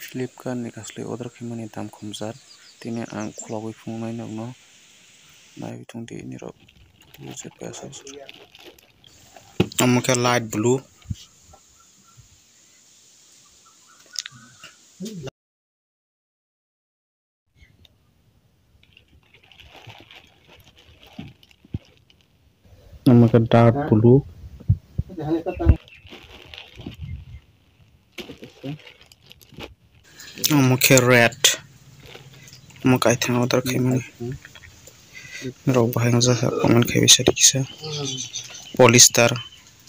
Flipkart ni kasli order khimani dam khumjar tini ang khulogui fungnai nogno nai tungdi ni rok je pesa amke light blue amke dark blue amke red amke aithang order khimani rok bahai ngajak comment khaibui sari kisa polyester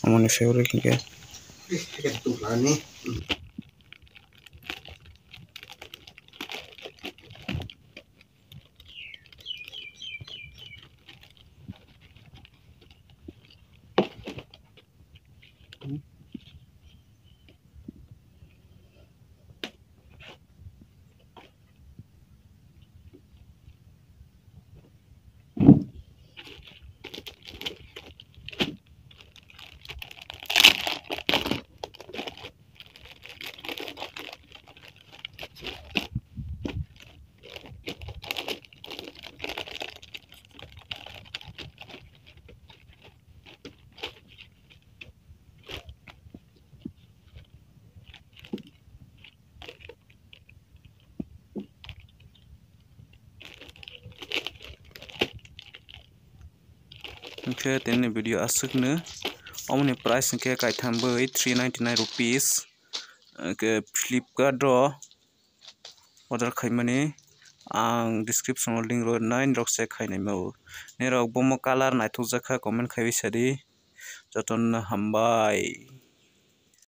amoni favorite ke Okay, then video asukne omni price ke kaithambui 399 rupees ke Flipkart ro order khaimani ang description link ro 9 rok se khainai mau ne rok bomo color naithokjaka comment khaibi sari joton hambai।